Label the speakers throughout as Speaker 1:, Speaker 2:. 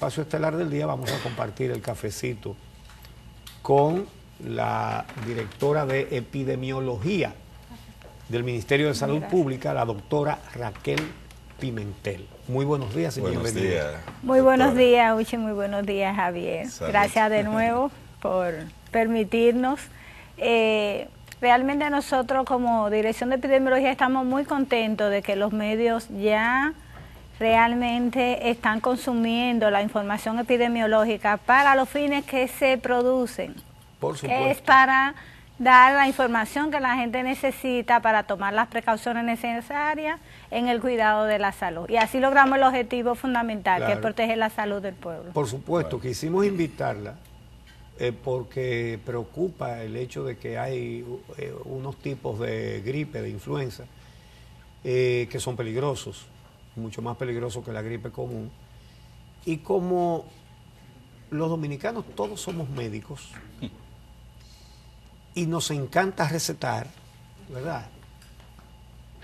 Speaker 1: espacio estelar del día vamos a compartir el cafecito con la directora de epidemiología del Ministerio de Salud Pública, la doctora Raquel Pimentel. Muy buenos días y
Speaker 2: buenos
Speaker 1: bienvenida.
Speaker 2: Días,
Speaker 3: muy buenos días, Uchi, muy buenos días, Javier.
Speaker 2: Salud.
Speaker 3: Gracias de nuevo por permitirnos. Realmente nosotros como Dirección de Epidemiología estamos muy contentos de que los medios ya realmente están consumiendo la información epidemiológica para los fines que se producen.
Speaker 1: Por supuesto.
Speaker 3: Que es para dar la información que la gente necesita para tomar las precauciones necesarias en el cuidado de la salud. Y así logramos el objetivo fundamental, claro, que es proteger la salud del pueblo.
Speaker 1: Por supuesto, claro. Quisimos invitarla porque preocupa el hecho de que hay unos tipos de gripe, de influenza, que son peligrosos, mucho más peligrosos que la gripe común. Y como los dominicanos todos somos médicos y nos encanta recetar, ¿verdad?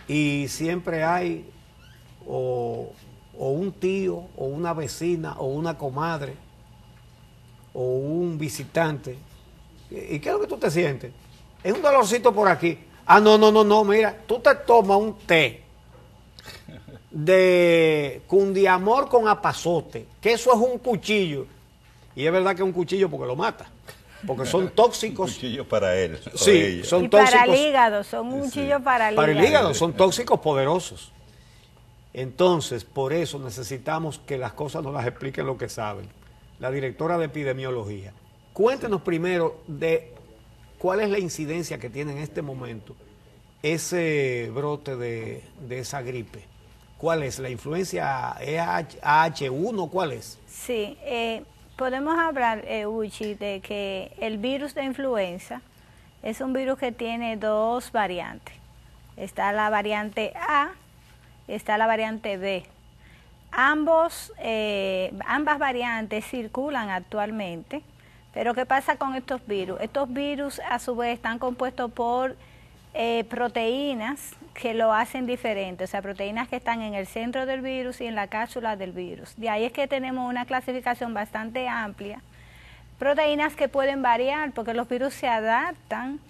Speaker 1: Y siempre hay o un tío, o una vecina, o una comadre, o un visitante. ¿Y qué es lo que tú te sientes? Es un dolorcito por aquí. Ah, no, mira, tú te tomas un té de cundiamor con apazote, que eso es un cuchillo. Y es verdad que es un cuchillo porque lo mata, porque son tóxicos.
Speaker 2: Un cuchillo para él.
Speaker 1: Sí, son
Speaker 3: y
Speaker 1: tóxicos.
Speaker 3: Para el hígado, son un cuchillo para el hígado.
Speaker 1: Para el hígado, son tóxicos poderosos. Entonces, por eso necesitamos que las cosas nos las expliquen lo que saben. La directora de epidemiología. Cuéntenos primero de cuál es la incidencia que tiene en este momento ese brote de esa gripe. ¿Cuál es? ¿La influencia H1? ¿Cuál es?
Speaker 3: Sí, podemos hablar, Uchi, de que el virus de influenza es un virus que tiene dos variantes. Está la variante A, está la variante B. Ambas variantes circulan actualmente, pero ¿qué pasa con estos virus? Estos virus a su vez están compuestos por proteínas que lo hacen diferente, o sea, proteínas que están en el centro del virus y en la cápsula del virus. De ahí es que tenemos una clasificación bastante amplia. Proteínas que pueden variar porque los virus se adaptan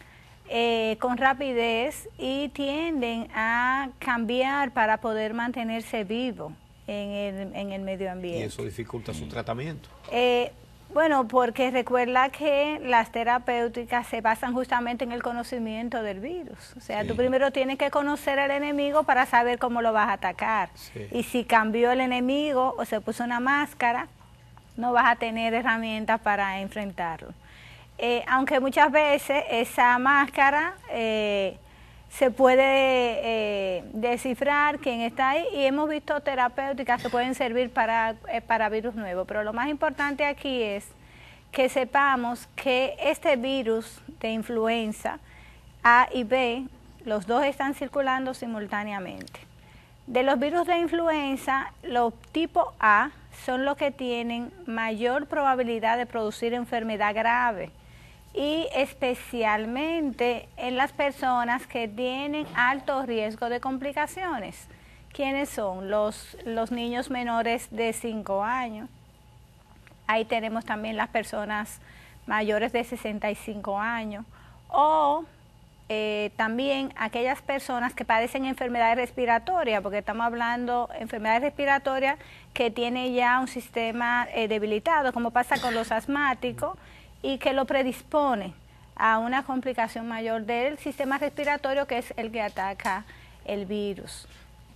Speaker 3: con rapidez y tienden a cambiar para poder mantenerse vivo en el medio ambiente.
Speaker 1: Y eso dificulta su tratamiento.
Speaker 3: Bueno, porque recuerda que las terapéuticas se basan justamente en el conocimiento del virus. O sea, sí, tú primero tienes que conocer al enemigo para saber cómo lo vas a atacar. Sí. Y si cambió el enemigo o se puso una máscara, no vas a tener herramientas para enfrentarlo. Aunque muchas veces esa máscara se puede descifrar quién está ahí, y hemos visto terapéuticas que pueden servir para virus nuevos, pero lo más importante aquí es que sepamos que este virus de influenza A y B, los dos están circulando simultáneamente. De los virus de influenza, los tipo A son los que tienen mayor probabilidad de producir enfermedad grave, y especialmente en las personas que tienen alto riesgo de complicaciones. ¿Quiénes son? Los niños menores de 5 años. Ahí tenemos también las personas mayores de 65 años. O también aquellas personas que padecen enfermedades respiratorias, porque estamos hablando de enfermedades respiratorias que tienen ya un sistema debilitado, como pasa con los asmáticos, y que lo predispone a una complicación mayor del sistema respiratorio, que es el que ataca el virus.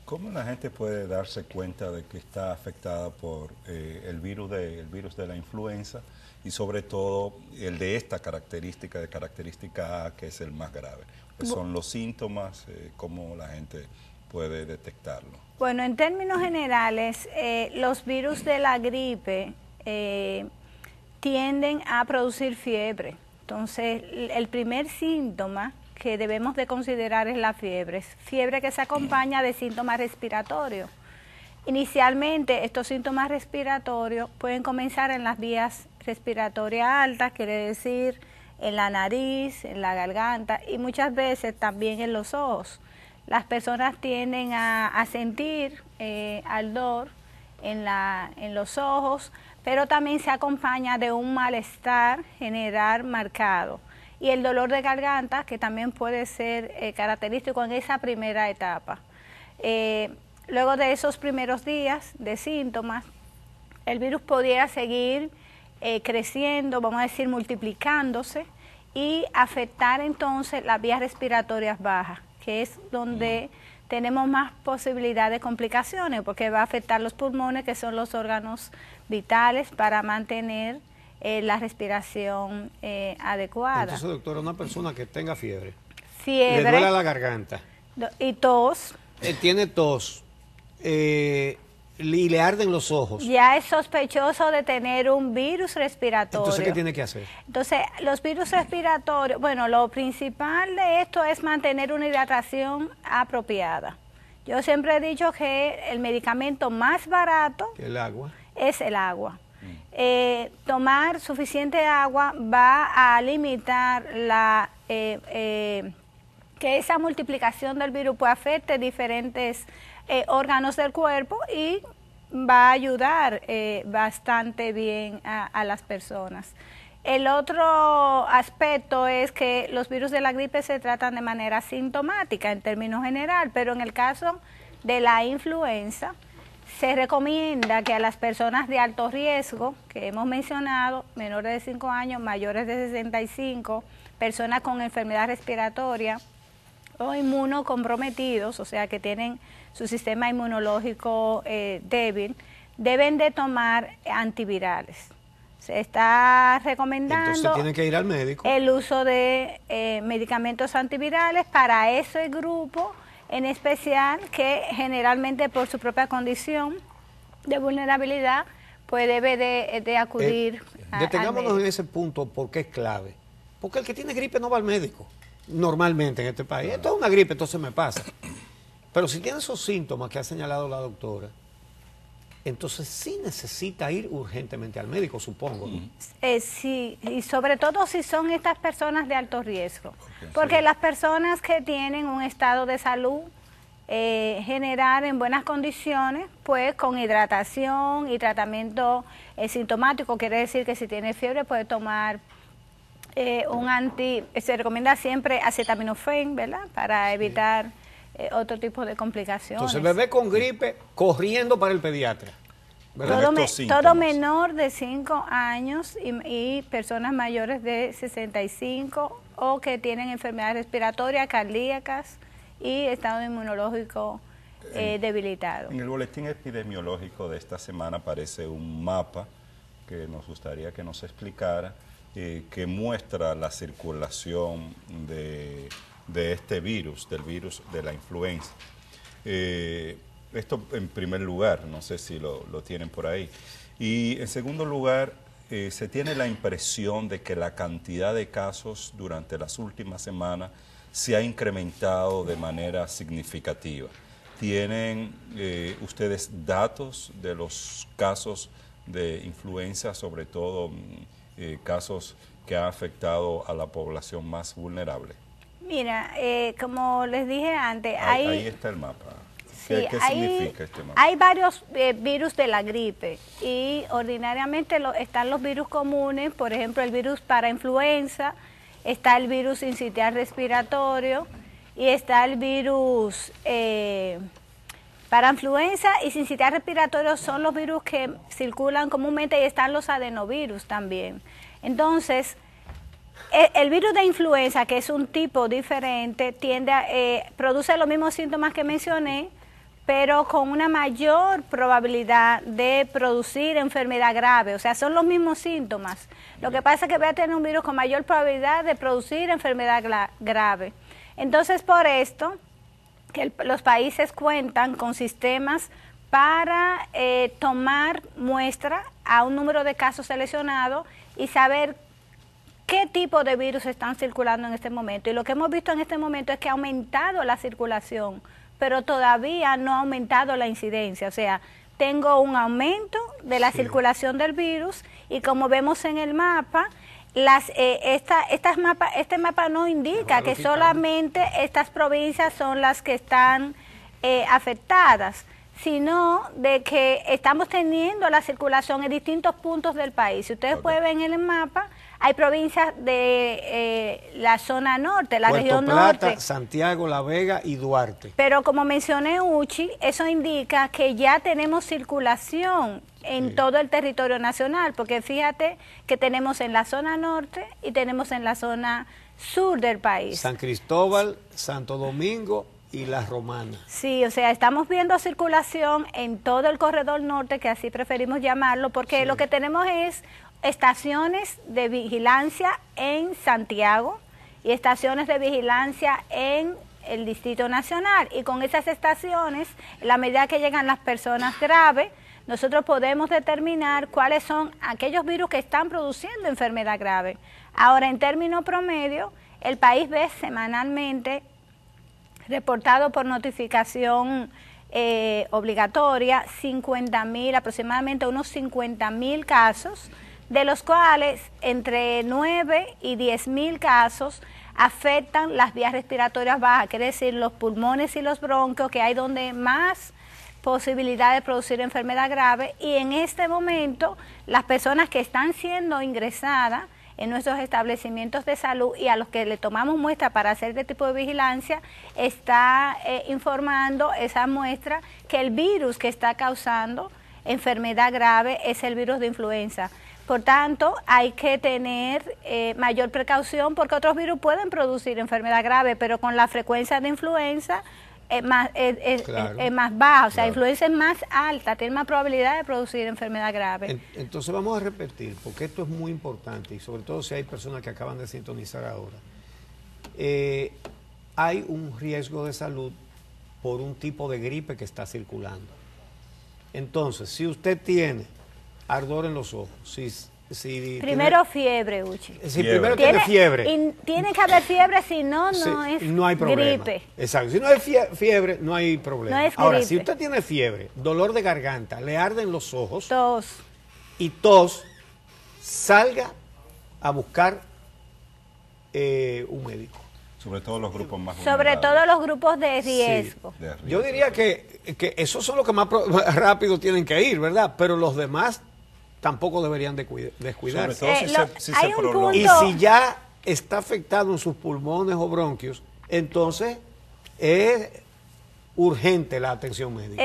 Speaker 2: ¿Cómo la gente puede darse cuenta de que está afectada por el virus de la influenza y sobre todo el de esta característica A, que es el más grave? ¿Cuáles son los síntomas? ¿Cómo la gente puede detectarlo? Bueno,
Speaker 3: en términos generales, los virus de la gripe tienden a producir fiebre. Entonces, el primer síntoma que debemos de considerar es la fiebre. Fiebre que se acompaña de síntomas respiratorios. Inicialmente, estos síntomas respiratorios pueden comenzar en las vías respiratorias altas, quiere decir en la nariz, en la garganta y muchas veces también en los ojos. Las personas tienden a sentir ardor en los ojos, pero también se acompaña de un malestar general marcado y el dolor de garganta, que también puede ser característico en esa primera etapa. Luego de esos primeros días de síntomas, el virus podría seguir creciendo, vamos a decir, multiplicándose y afectar entonces las vías respiratorias bajas, que es donde tenemos más posibilidad de complicaciones, porque va a afectar los pulmones, que son los órganos vitales para mantener la respiración adecuada.
Speaker 1: Entonces, doctora, una persona que tenga fiebre,
Speaker 3: fiebre,
Speaker 1: le duele la garganta
Speaker 3: y tos,
Speaker 1: tiene tos, y le arden los ojos,
Speaker 3: ya es sospechoso de tener un virus respiratorio.
Speaker 1: entonces, ¿qué tiene que hacer?
Speaker 3: Entonces, los virus respiratorios, bueno, lo principal de esto es mantener una hidratación apropiada. Yo siempre he dicho que el medicamento más barato
Speaker 1: El agua.
Speaker 3: es el agua. Tomar suficiente agua va a limitar que esa multiplicación del virus pueda afecte diferentes órganos del cuerpo y va a ayudar bastante bien a las personas. El otro aspecto es que los virus de la gripe se tratan de manera sintomática en términos general, pero en el caso de la influenza se recomienda que a las personas de alto riesgo, que hemos mencionado, menores de 5 años, mayores de 65, personas con enfermedad respiratoria o inmunocomprometidos, o sea que tienen su sistema inmunológico débil, deben de tomar antivirales. Se está recomendando
Speaker 1: Entonces tiene que ir al médico.
Speaker 3: el uso de medicamentos antivirales para ese grupo en especial, que generalmente por su propia condición de vulnerabilidad pues debe de acudir al
Speaker 1: Detengámonos
Speaker 3: médico.
Speaker 1: en ese punto porque es clave. Porque el que tiene gripe no va al médico, normalmente en este país. Esto es una gripe, entonces me pasa. Pero si tiene esos síntomas que ha señalado la doctora, entonces sí necesita ir urgentemente al médico, supongo, ¿no?
Speaker 3: Sí, y sobre todo si son estas personas de alto riesgo,
Speaker 2: Okay,
Speaker 3: porque
Speaker 2: sí.
Speaker 3: las personas que tienen un estado de salud general en buenas condiciones, pues con hidratación y tratamiento sintomático, quiere decir que si tiene fiebre puede tomar se recomienda siempre acetaminofén, ¿verdad? Para evitar otro tipo de complicaciones.
Speaker 1: Entonces, bebé con gripe corriendo para el pediatra, ¿verdad?
Speaker 3: Todo menor de 5 años y personas mayores de 65 o que tienen enfermedades respiratorias, cardíacas y estado inmunológico debilitado.
Speaker 2: En el boletín epidemiológico de esta semana aparece un mapa que nos gustaría que nos explicara, que muestra la circulación de este virus, del virus de la influenza. Esto en primer lugar, no sé si lo tienen por ahí. Y en segundo lugar, se tiene la impresión de que la cantidad de casos durante las últimas semanas se ha incrementado de manera significativa. ¿Tienen ustedes datos de los casos de influenza, sobre todo casos que han afectado a la población más vulnerable?
Speaker 3: Mira, como les dije antes,
Speaker 2: Ahí está el mapa. ¿Qué significa este mapa?
Speaker 3: Hay varios virus de la gripe y ordinariamente están los virus comunes, por ejemplo el virus para influenza, está el virus sincitial respiratorio y está el virus para influenza y sincitial respiratorio, son los virus que circulan comúnmente, y están los adenovirus también. Entonces, el virus de influenza, que es un tipo diferente, produce los mismos síntomas que mencioné, pero con una mayor probabilidad de producir enfermedad grave. O sea, son los mismos síntomas. Lo que pasa es que va a tener un virus con mayor probabilidad de producir enfermedad grave. Entonces, por esto, que los países cuentan con sistemas para tomar muestra a un número de casos seleccionados y saber qué tipo de virus están circulando en este momento. Y lo que hemos visto en este momento es que ha aumentado la circulación, pero todavía no ha aumentado la incidencia. O sea, tengo un aumento de la circulación del virus y como vemos en el mapa, este mapa no indica que solamente estas provincias son las que están afectadas, sino de que estamos teniendo la circulación en distintos puntos del país. Si ustedes pueden ver en el mapa, hay provincias de la zona norte, la
Speaker 1: Puerto
Speaker 3: región
Speaker 1: Plata,
Speaker 3: norte.
Speaker 1: Santiago, La Vega y Duarte.
Speaker 3: Pero como mencioné, Uchi, eso indica que ya tenemos circulación en todo el territorio nacional, porque fíjate que tenemos en la zona norte y tenemos en la zona sur del país.
Speaker 1: San Cristóbal, Santo Domingo y La Romana.
Speaker 3: Sí, o sea, estamos viendo circulación en todo el corredor norte, que así preferimos llamarlo, porque lo que tenemos es estaciones de vigilancia en Santiago y estaciones de vigilancia en el Distrito Nacional. Y con esas estaciones, en la medida que llegan las personas graves, nosotros podemos determinar cuáles son aquellos virus que están produciendo enfermedad grave. Ahora, en términos promedio, el país ve semanalmente, reportado por notificación obligatoria, 50.000, aproximadamente unos 50.000 casos, de los cuales entre 9 y 10.000 casos afectan las vías respiratorias bajas, quiere decir los pulmones y los bronquios, que hay donde más posibilidad de producir enfermedad grave, y en este momento las personas que están siendo ingresadas en nuestros establecimientos de salud y a los que le tomamos muestra para hacer este tipo de vigilancia, está informando esa muestra que el virus que está causando enfermedad grave es el virus de influenza. Por tanto, hay que tener mayor precaución porque otros virus pueden producir enfermedad grave, pero con la frecuencia de influenza es más baja, o sea, influenza es más alta, tiene más probabilidad de producir enfermedad grave.
Speaker 1: Entonces vamos a repetir, porque esto es muy importante, y sobre todo si hay personas que acaban de sintonizar ahora. Hay un riesgo de salud por un tipo de gripe que está circulando. Entonces, si usted tiene ardor en los ojos,
Speaker 3: primero fiebre, Uchi.
Speaker 1: Si primero tiene fiebre.
Speaker 3: Y tiene que haber fiebre, si no,
Speaker 1: no hay problema.
Speaker 3: Gripe.
Speaker 1: Exacto. Si no hay fiebre, no hay problema.
Speaker 3: No es
Speaker 1: Ahora,
Speaker 3: gripe.
Speaker 1: si usted tiene fiebre, dolor de garganta, le arden los ojos,
Speaker 3: tos,
Speaker 1: salga a buscar un médico.
Speaker 2: Sobre todo los grupos más
Speaker 3: sobre
Speaker 2: vulnerables.
Speaker 3: todo los grupos de riesgo.
Speaker 1: Sí. Yo diría que esos son los que más rápido tienen que ir, ¿verdad? Pero los demás tampoco deberían descuidarse.
Speaker 2: Sobre todo si se prolonga.
Speaker 1: Y si ya está afectado en sus pulmones o bronquios, entonces es urgente la atención médica.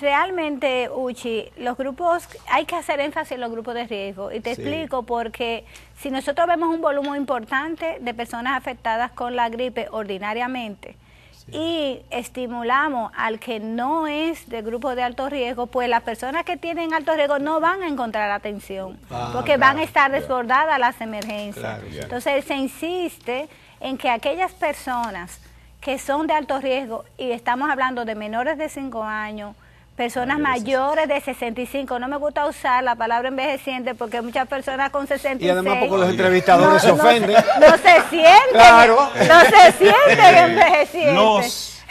Speaker 3: Realmente, Uchi, los grupos, hay que hacer énfasis en los grupos de riesgo. Y te explico porque si nosotros vemos un volumen importante de personas afectadas con la gripe ordinariamente, y estimulamos al que no es de grupo de alto riesgo, pues las personas que tienen alto riesgo no van a encontrar atención, porque van a estar desbordadas las emergencias. Entonces se insiste en que aquellas personas que son de alto riesgo, y estamos hablando de menores de 5 años, personas mayores de 65, no me gusta usar la palabra envejeciente porque muchas personas con 66...
Speaker 1: Y además porque los entrevistadores se ofenden.
Speaker 3: No se sienten,
Speaker 1: claro.
Speaker 3: No se sienten envejecientes.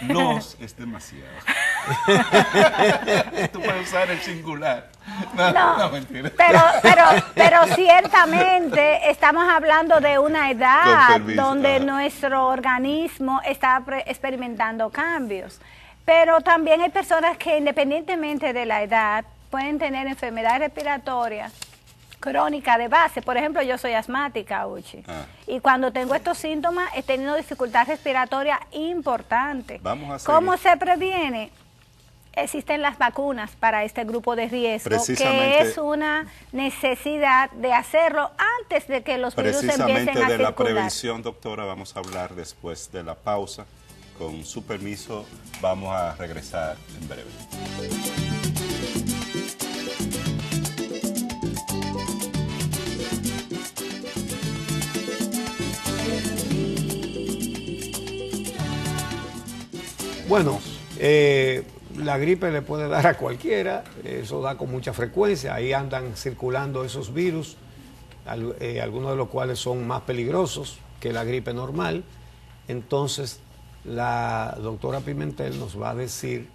Speaker 2: Los es demasiado. Tú puedes usar el singular. No, mentira.
Speaker 3: Pero ciertamente estamos hablando de una edad donde nuestro organismo está experimentando cambios. Pero también hay personas que independientemente de la edad pueden tener enfermedades respiratorias crónicas de base. Por ejemplo, yo soy asmática, Uchi. Y cuando tengo estos síntomas he tenido dificultad respiratoria importante. ¿Cómo se previene? Existen las vacunas para este grupo de riesgo, que es una necesidad de hacerlo antes de que los virus empiecen a circular.
Speaker 2: Precisamente de la prevención, doctora, vamos a hablar después de la pausa. Con su permiso, vamos a regresar en breve.
Speaker 1: Bueno, la gripe le puede dar a cualquiera, eso da con mucha frecuencia, ahí andan circulando esos virus, algunos de los cuales son más peligrosos que la gripe normal. Entonces, la doctora Pimentel nos va a decir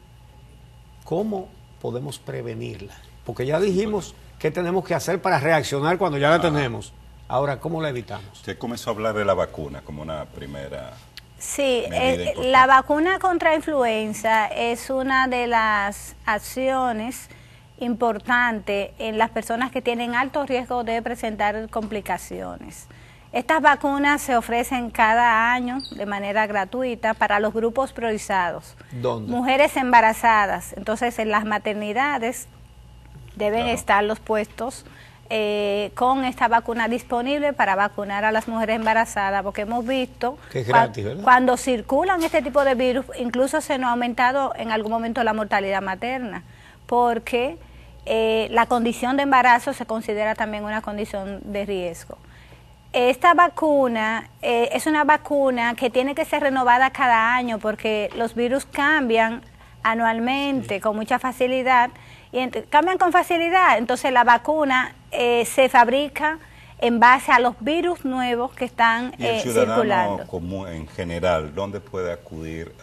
Speaker 1: cómo podemos prevenirla, porque ya dijimos qué tenemos que hacer para reaccionar cuando ya la tenemos. Ahora, ¿cómo la evitamos?
Speaker 2: Usted comenzó a hablar de la vacuna como una primera
Speaker 3: Sí,
Speaker 2: medida importante.
Speaker 3: la vacuna contra influenza es una de las acciones importantes en las personas que tienen alto riesgo de presentar complicaciones. Estas vacunas se ofrecen cada año de manera gratuita para los grupos priorizados.
Speaker 1: ¿Dónde?
Speaker 3: Mujeres embarazadas. Entonces, en las maternidades deben estar los puestos con esta vacuna disponible para vacunar a las mujeres embarazadas, porque hemos visto
Speaker 1: que es gratis, ¿verdad?
Speaker 3: Cuando circulan este tipo de virus, incluso se nos ha aumentado en algún momento la mortalidad materna, porque la condición de embarazo se considera también una condición de riesgo. Esta vacuna es una vacuna que tiene que ser renovada cada año porque los virus cambian anualmente con mucha facilidad y cambian con facilidad. Entonces la vacuna se fabrica en base a los virus nuevos que están
Speaker 2: ¿Y el ciudadano
Speaker 3: circulando.
Speaker 2: común en general, dónde puede acudir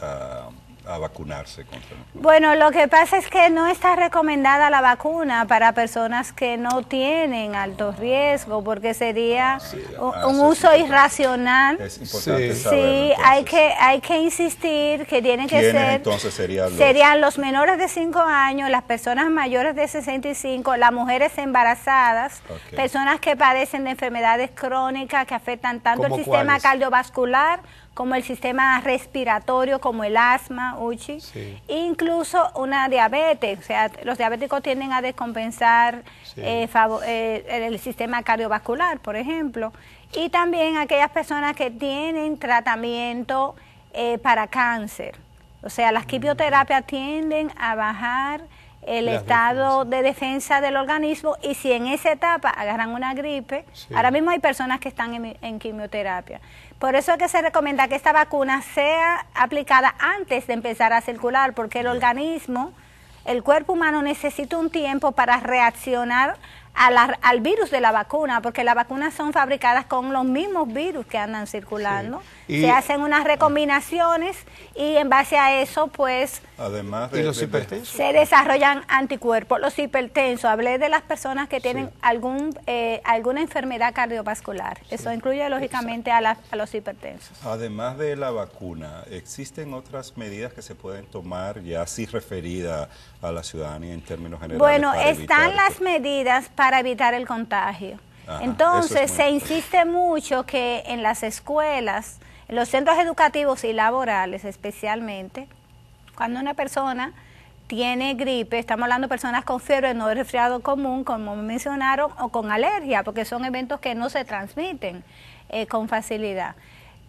Speaker 2: a vacunarse contra la influenza?
Speaker 3: Bueno, lo que pasa es que no está recomendada la vacuna para personas que no tienen alto riesgo, porque sería un uso irracional.
Speaker 2: Es importante
Speaker 1: Sí.
Speaker 2: saberlo,
Speaker 3: Sí,
Speaker 2: entonces.
Speaker 3: hay que insistir que tienen que
Speaker 2: ¿Quiénes
Speaker 3: ser,
Speaker 2: entonces
Speaker 3: serían los menores de 5 años, las personas mayores de 65, las mujeres embarazadas,
Speaker 2: Ok.
Speaker 3: personas que padecen de enfermedades crónicas que afectan tanto el
Speaker 1: ¿Cómo
Speaker 3: sistema
Speaker 1: cuáles?
Speaker 3: cardiovascular como el sistema respiratorio, como el asma, Uchi,
Speaker 1: Sí.
Speaker 3: incluso una diabetes. O sea, los diabéticos tienden a descompensar
Speaker 1: Sí.
Speaker 3: el sistema cardiovascular, por ejemplo, y también aquellas personas que tienen tratamiento para cáncer. O sea, las quimioterapias tienden a bajar el
Speaker 1: Las
Speaker 3: estado de defensa del organismo, y si en esa etapa agarran una gripe,
Speaker 1: Sí.
Speaker 3: ahora mismo hay personas que están en quimioterapia. Por eso es que se recomienda que esta vacuna sea aplicada antes de empezar a circular, porque el organismo, el cuerpo humano necesita un tiempo para reaccionar al virus de la vacuna, porque las vacunas son fabricadas con los mismos virus que andan circulando.
Speaker 1: Sí. Y-
Speaker 3: se hacen unas recombinaciones y en base a eso, pues,
Speaker 2: Además
Speaker 1: ¿Y los hipertensos?
Speaker 3: se desarrollan anticuerpos. Los hipertensos, hablé de las personas que tienen alguna enfermedad cardiovascular. Eso incluye lógicamente a los hipertensos.
Speaker 2: Además de la vacuna, ¿existen otras medidas que se pueden tomar ya así referida a la ciudadanía en términos generales?
Speaker 3: Bueno,
Speaker 2: para
Speaker 3: están
Speaker 2: evitar
Speaker 3: las medidas para evitar el contagio.
Speaker 2: Ajá, eso
Speaker 3: Entonces,
Speaker 2: es muy
Speaker 3: se
Speaker 2: importante.
Speaker 3: insiste mucho que en las escuelas, en los centros educativos y laborales especialmente, cuando una persona tiene gripe, estamos hablando de personas con fiebre, no de resfriado común, como mencionaron, o con alergia, porque son eventos que no se transmiten con facilidad.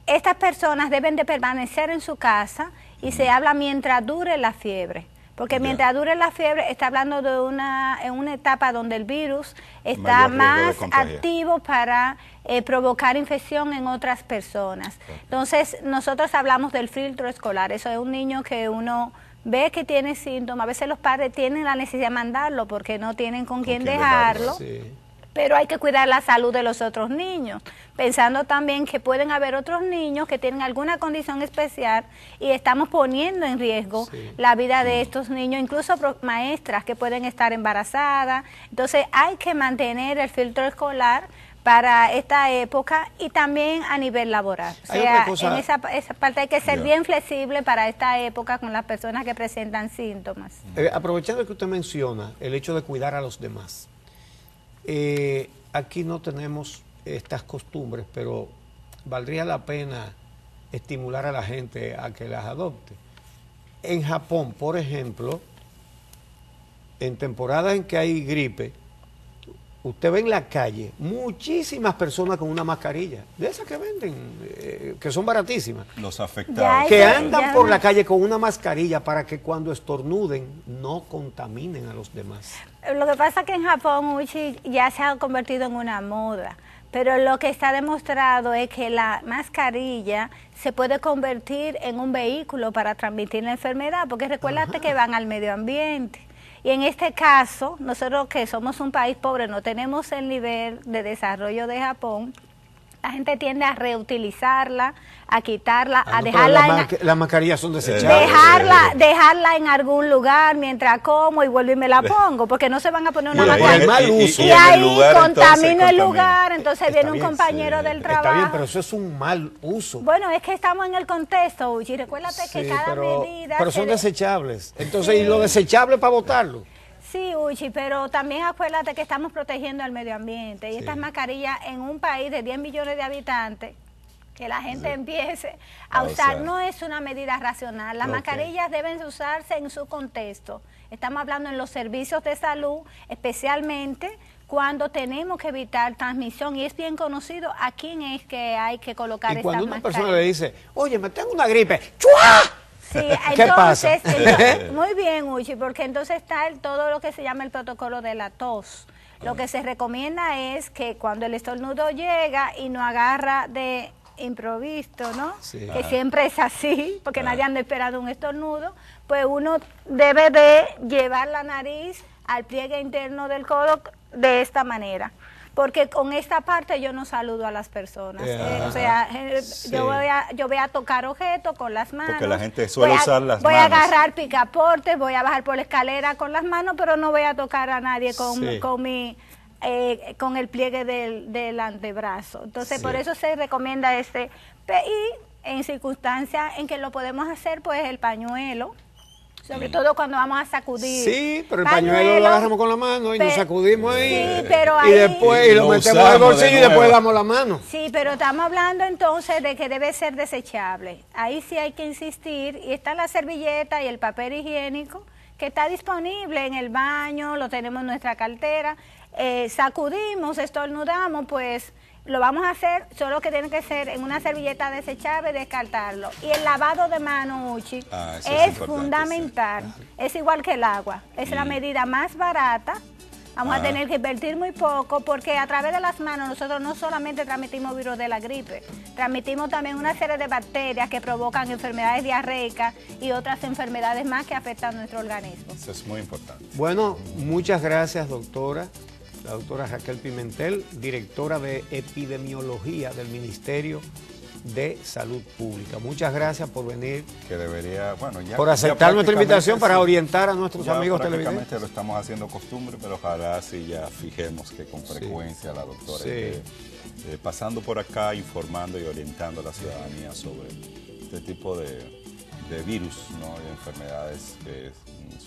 Speaker 3: Estas personas deben de permanecer en su casa y se habla mientras dure la fiebre. Porque
Speaker 2: Ya.
Speaker 3: mientras dure la fiebre, está hablando de una etapa donde el virus está
Speaker 2: Mayor riesgo de
Speaker 3: más
Speaker 2: contagio.
Speaker 3: activo para provocar infección en otras personas. Entonces, nosotros hablamos del filtro escolar. Eso es un niño que uno ve que tiene síntomas. A veces los padres tienen la necesidad de mandarlo porque no tienen con quién dejarlo.
Speaker 1: Sí.
Speaker 3: Pero hay que cuidar la salud de los otros niños, pensando también que pueden haber otros niños que tienen alguna condición especial y estamos poniendo en riesgo
Speaker 1: Sí.
Speaker 3: la vida de estos niños, incluso maestras que pueden estar embarazadas. Entonces hay que mantener el filtro escolar para esta época y también a nivel laboral. O
Speaker 1: Hay
Speaker 3: sea,
Speaker 1: otra cosa-
Speaker 3: en esa parte hay que ser
Speaker 2: Ya.
Speaker 3: bien flexible para esta época con las personas que presentan síntomas.
Speaker 1: Aprovechando que usted menciona el hecho de cuidar a los demás, aquí no tenemos estas costumbres, pero valdría la pena estimular a la gente a que las adopte. En Japón, por ejemplo, en temporadas en que hay gripe, usted ve en la calle muchísimas personas con una mascarilla, de esas que venden, que son baratísimas,
Speaker 2: Los
Speaker 3: Ya
Speaker 2: afectados.
Speaker 3: hay
Speaker 1: que
Speaker 3: Eso,
Speaker 1: andan
Speaker 3: ya.
Speaker 1: por la calle con una mascarilla para que cuando estornuden no contaminen a los demás.
Speaker 3: Lo que pasa es que en Japón, Uchi, ya se ha convertido en una moda, pero lo que está demostrado es que la mascarilla se puede convertir en un vehículo para transmitir la enfermedad, porque recuérdate que van al medio ambiente. Y en este caso, nosotros que somos un país pobre, no tenemos el nivel de desarrollo de Japón, La gente tiende a reutilizarla, a quitarla, a
Speaker 1: no,
Speaker 3: dejarla
Speaker 1: las mascarillas son desechables.
Speaker 3: dejarla en algún lugar mientras como y vuelvo y me la pongo, porque no se van a poner una mascarilla.
Speaker 1: Y
Speaker 3: ahí contamino el lugar, entonces viene un compañero del trabajo.
Speaker 1: Está bien, pero eso es un mal uso.
Speaker 3: Bueno, es que estamos en el contexto, Uchi. Recuérdate que cada medida...
Speaker 1: Pero son desechables. Entonces, ¿y lo desechable para botarlo?
Speaker 3: Sí, Uchi, pero también acuérdate que estamos protegiendo al medio ambiente. Y estas mascarillas en un país de 10 millones de habitantes, que la gente empiece a usar, no es una medida racional. Las mascarillas deben usarse en su contexto. Estamos hablando en los servicios de salud, especialmente cuando tenemos que evitar transmisión, y es bien conocido a quién es que hay que colocar estas mascarillas.
Speaker 1: Y cuando una persona le dice, oye, me tengo una gripe, ¡chua!
Speaker 3: Sí,
Speaker 1: ¿Qué pasa?
Speaker 3: entonces, muy bien, Uchi, porque entonces está todo lo que se llama el protocolo de la tos. Lo que se recomienda es que cuando el estornudo llega y no agarra de improviso, ¿no? Sí. Que siempre es así, porque nadie anda esperando un estornudo, pues uno debe de llevar la nariz al pliegue interno del codo de esta manera. Porque con esta parte yo no saludo a las personas. Yo voy a tocar objetos con las manos.
Speaker 2: Porque la gente suele usar las manos.
Speaker 3: Voy a agarrar picaportes, voy a bajar por la escalera con las manos, pero no voy a tocar a nadie con el pliegue del antebrazo. Entonces, por eso se recomienda y en circunstancias en que lo podemos hacer, pues el pañuelo. Sobre todo cuando vamos a sacudir.
Speaker 1: Sí, pero el pañuelo lo agarramos con la mano y nos sacudimos ahí.
Speaker 3: Sí, pero ahí,
Speaker 1: y después lo metemos al bolsillo y después damos la mano.
Speaker 3: Sí, pero estamos hablando entonces de que debe ser desechable. Ahí sí hay que insistir. Y está la servilleta y el papel higiénico, que está disponible en el baño, lo tenemos en nuestra cartera. Sacudimos, estornudamos, pues lo vamos a hacer, solo que tiene que ser en una servilleta desechable y descartarlo. Y el lavado de manos, Uchi, es fundamental. Sí. Es igual que el agua. Es la medida más barata. Vamos a tener que invertir muy poco, porque a través de las manos nosotros no solamente transmitimos virus de la gripe, transmitimos también una serie de bacterias que provocan enfermedades diarreicas y otras enfermedades más que afectan a nuestro organismo.
Speaker 2: Eso es muy importante.
Speaker 1: Bueno, muchas gracias, doctora. La doctora Raquel Pimentel, directora de Epidemiología del Ministerio de Salud Pública. Muchas gracias por venir.
Speaker 2: Que debería,
Speaker 1: por aceptar nuestra invitación para orientar a nuestros amigos televidentes.
Speaker 2: Lo estamos haciendo costumbre, pero ojalá sí ya fijemos que con frecuencia la doctora esté pasando por acá, informando y orientando a la ciudadanía sobre este tipo de virus, ¿no? De enfermedades que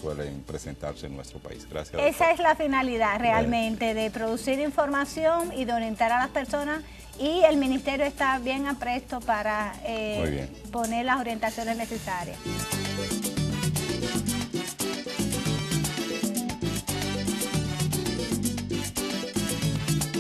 Speaker 2: suelen presentarse en nuestro país. Gracias.
Speaker 3: Esa es la finalidad realmente, de producir información y de orientar a las personas, y el ministerio está bien apresto para poner las orientaciones necesarias.